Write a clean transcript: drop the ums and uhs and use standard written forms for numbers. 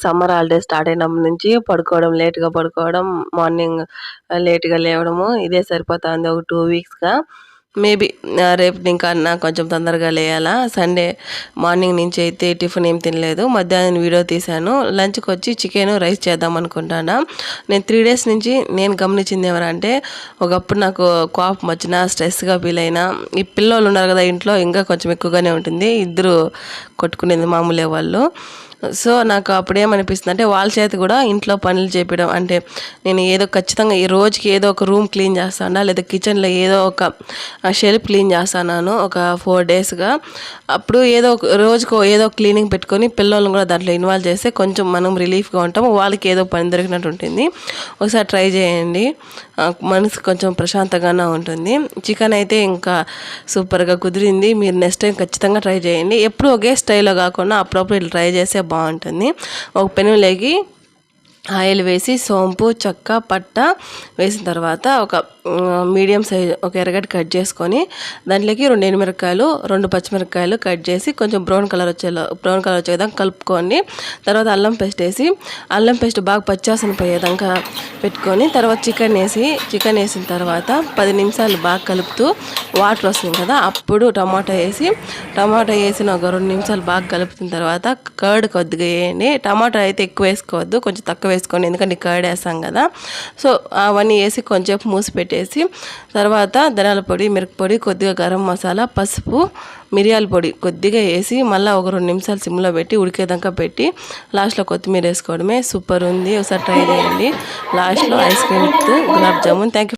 Summer holidays start అయినప్పటి నుంచి పడుకోవడం, లేట్‌గా పడుకోవడం, మార్నింగ్ లేట్‌గా లేవడము ఇదే సరిపోతాంది ఒక 2 వీక్స్‌గా. మేబీ రేపు ఇంకా కొంచెం తొందరగా లేయాలా. సండే మార్నింగ్ నుంచి అయితే టిఫిన్ ఏం తినలేదు. మధ్యాహ్నం వీడియో తీశాను. లంచ్‌కొచ్చి చికెను, రైస్ చేద్దాం అనుకుంటానా. నేను 3 డేస్ నుంచి నేను గమనించింది ఎవరంటే, ఒకప్పుడు నాకు కోపం వచ్చినా, స్ట్రెస్‌గా ఫీల్ అయినా, ఈ పిల్లోళ్ళు ఉన్నారు కదా ఇంట్లో ఇంకా కొంచెం ఎక్కువగానే ఉంటుంది. ఇద్దరు కొట్టుకునేది మామూలే వాళ్ళు. సో, నాకు అప్పుడేమనిపిస్తుందంటే వాళ్ళ చేత కూడా ఇంట్లో పనులు చేపియడం. అంటే నేను ఏదో ఖచ్చితంగా ఈ రోజుకి ఏదో ఒక రూమ్ క్లీన్ చేస్తానా, లేదా కిచెన్‌లో ఏదో ఒక షెల్ఫ్ క్లీన్ చేస్తాన్నాను ఒక 4 డేస్‌గా. అప్పుడు ఏదో ఒక రోజుకో ఏదో ఒక క్లీనింగ్ పెట్టుకొని పిల్లోళ్ళని కూడా దాంట్లో ఇన్వాల్వ్ చేస్తే కొంచెం మనం రిలీఫ్‌గా ఉంటాము. వాళ్ళకి ఏదో పని దొరికినట్టు ఉంటుంది. ఒకసారి ట్రై చేయండి. మనసు కొంచెం ప్రశాంతంగానే ఉంటుంది. చికెన్ అయితే ఇంకా సూపర్‌గా కుదిరింది. మీరు నెక్స్ట్ టైం ఖచ్చితంగా ట్రై చేయండి. ఎప్పుడు ఒకే స్టైల్‌లో కాకుండా అప్పుడప్పుడు ఇట్లా ట్రై చేస్తే బాగుంటుంది. ఒక పెనంలోకి ఆయిల్ వేసి సోంపు, చెక్క, పట్ట వేసిన తర్వాత ఒక మీడియం సైజ్ ఒక ఎర్రగడ్డ కట్ చేసుకొని దాంట్లోకి 2 ఎండుమిరపకాయలు, 2 పచ్చిమిరపకాయలు కట్ చేసి కొంచెం బ్రౌన్ కలర్ వచ్చేదాకా కలుపుకొని తర్వాత అల్లం పేస్ట్ వేసి అల్లం పేస్ట్ బాగా పచ్చివాసన పోయేదాకా పెట్టుకొని తర్వాత చికెన్ వేసిన తర్వాత 10 నిమిషాలు బాగా కలుపుతూ వాటర్ వస్తుంది కదా అప్పుడు టమాటా వేసిన ఒక 2 నిమిషాలు బాగా కలుపుతున్న తర్వాత కర్డ్ కొద్దిగా వేయండి. టమాటా అయితే ఎక్కువ వేసుకోవద్దు, కొంచెం తక్కువ వేసుకోండి ఎందుకంటే కర్డ్ వేస్తాం కదా. సో అవన్నీ వేసి కొంచెంసేపు మూసి పెట్టేసి తర్వాత ధనియాల పొడి, మిరపపొడి, కొద్దిగా గరం మసాలా, పసుపు, మిరియాల పొడి కొద్దిగా వేసి మళ్ళీ ఒక 2 నిమిషాలు సిమ్లో పెట్టి ఉడికేదాకా పెట్టి లాస్ట్లో కొత్తిమీర వేసుకోవడమే. సూపర్ ఉంది, ఒకసారి ట్రై చేయండి. లాస్ట్లో ice cream with gulab jamun. Thank you.